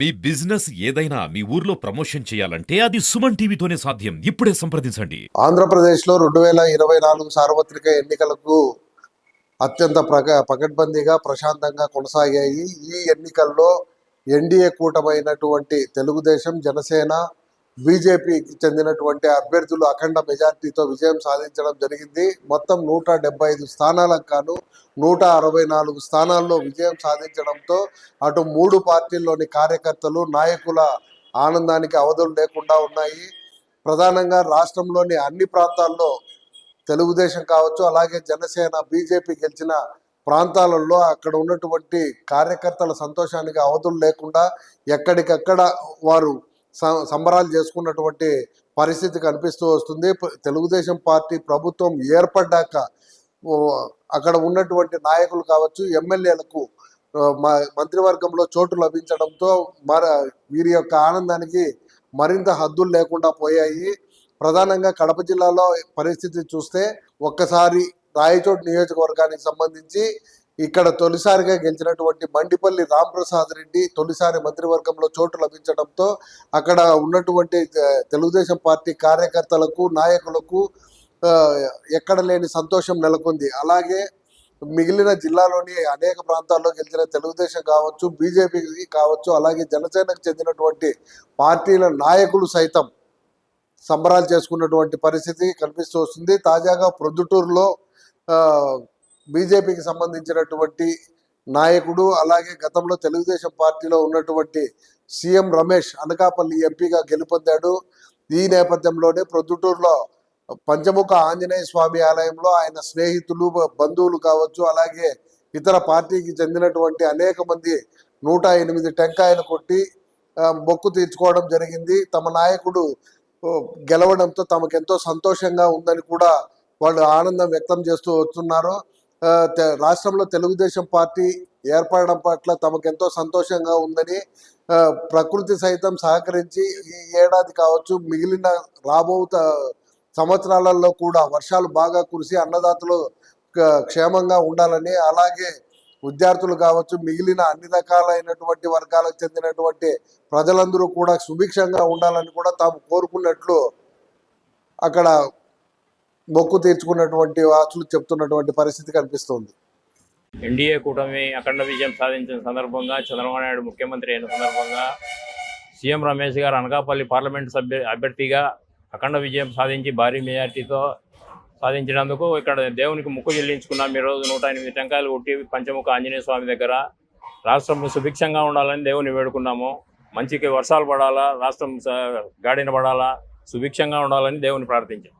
మీ business ఏదైనా మీ ఊర్లో promotion చేయాలంటే అది సుమన్ టీవీతోనే సాధ్యం. ఇప్పుడే సంప్రదించండి. ఆంధ్రప్రదేశ్లో 2024 సార్వత్రిక ఎన్నికలకు అత్యంత పకడ్బందీగా ప్రశాంతంగా కొనసాగాయి. ఈ ఎన్నికల్లో ఎన్డీఏ కూటమైనటువంటి తెలుగుదేశం, జనసేన, బీజేపీకి చెందినటువంటి అభ్యర్థులు అఖండ మెజార్టీతో విజయం సాధించడం జరిగింది. మొత్తం 175 స్థానాలకు గాను 164 స్థానాల్లో విజయం సాధించడంతో అటు మూడు పార్టీల్లోని కార్యకర్తలు, నాయకుల ఆనందానికి అవధులు లేకుండా ఉన్నాయి. ప్రధానంగా రాష్ట్రంలోని అన్ని ప్రాంతాల్లో తెలుగుదేశం కావచ్చు, అలాగే జనసేన, బీజేపీ గెలిచిన ప్రాంతాలలో అక్కడ ఉన్నటువంటి కార్యకర్తల సంతోషానికి అవధులు లేకుండా ఎక్కడికక్కడ వారు సంబరాలు చేసుకున్నటువంటి పరిస్థితి కనిపిస్తూ వస్తుంది. తెలుగుదేశం పార్టీ ప్రభుత్వం ఏర్పడ్డాక అక్కడ ఉన్నటువంటి నాయకులు కావచ్చు, ఎమ్మెల్యేలకు మంత్రివర్గంలో చోటు లభించడంతో వీరి యొక్క ఆనందానికి మరింత హద్దులు లేకుండా పోయాయి. ప్రధానంగా కడప జిల్లాలో పరిస్థితి చూస్తే ఒక్కసారి రాయచోటి నియోజకవర్గానికి సంబంధించి ఇక్కడ తొలిసారిగా గెలిచినటువంటి మండిపల్లి రాంప్రసాద్ రెడ్డి తొలిసారి మంత్రివర్గంలో చోటు లభించడంతో అక్కడ ఉన్నటువంటి తెలుగుదేశం పార్టీ కార్యకర్తలకు, నాయకులకు ఎక్కడ లేని సంతోషం నెలకొంది. అలాగే మిగిలిన జిల్లాలోని అనేక ప్రాంతాల్లో గెలిచిన తెలుగుదేశం కావచ్చు, బీజేపీకి కావచ్చు, అలాగే జనసేనకు చెందినటువంటి పార్టీల నాయకులు సైతం సంబరాలు చేసుకున్నటువంటి పరిస్థితి కనిపిస్తూ వస్తుంది. తాజాగా ప్రొద్దుటూరులో బీజేపీకి సంబంధించినటువంటి నాయకుడు, అలాగే గతంలో తెలుగుదేశం పార్టీలో ఉన్నటువంటి సీఎం రమేష్ అనకాపల్లి ఎంపీగా గెలుపొందాడు. ఈ నేపథ్యంలోనే ప్రొద్దుటూరులో పంచముఖ ఆంజనేయ స్వామి ఆలయంలో ఆయన స్నేహితులు, బంధువులు కావచ్చు, అలాగే ఇతర పార్టీకి చెందినటువంటి అనేక మంది 108 టెంకాయలు కొట్టి మొక్కు తీర్చుకోవడం జరిగింది. తమ నాయకుడు గెలవడంతో తమకెంతో సంతోషంగా ఉందని కూడా వాళ్ళు ఆనందం వ్యక్తం చేస్తూ వస్తున్నారు. రాష్ట్రంలో తెలుగుదేశం పార్టీ ఏర్పడడం పట్ల తమకెంతో సంతోషంగా ఉందని, ప్రకృతి సైతం సహకరించి ఈ ఏడాది కావచ్చు, మిగిలిన రాబో సంవత్సరాలలో కూడా వర్షాలు బాగా కురిసి అన్నదాతలు క్షేమంగా ఉండాలని, అలాగే విద్యార్థులు కావచ్చు, మిగిలిన అన్ని రకాలైనటువంటి వర్గాలకు చెందినటువంటి ప్రజలందరూ కూడా సుభిక్షంగా ఉండాలని కూడా తాము కోరుకున్నట్లు అక్కడ మొక్కు తీర్చుకున్నటువంటి వాసులు చెప్తున్నటువంటి పరిస్థితి కనిపిస్తుంది. ఎన్డీఏ కూటమి అఖండ విజయం సాధించిన సందర్భంగా, చంద్రబాబు నాయుడు ముఖ్యమంత్రి అయిన సందర్భంగా సీఎం రమేష్ గారు అనకాపల్లి పార్లమెంటు అభ్యర్థిగా అఖండ విజయం సాధించి భారీ మెజార్టీతో సాధించినందుకు ఇక్కడ దేవునికి ముక్కు చెల్లించుకున్నాం. ఈరోజు 108 టెంకాయలు కొట్టి పంచముఖ ఆంజనేయ స్వామి దగ్గర రాష్ట్రం సుభిక్షంగా ఉండాలని దేవుని వేడుకున్నాము. మంచికి వర్షాలు పడాలా, రాష్ట్రం గాడిన పడాలా, సుభిక్షంగా ఉండాలని దేవుని ప్రార్థించాం.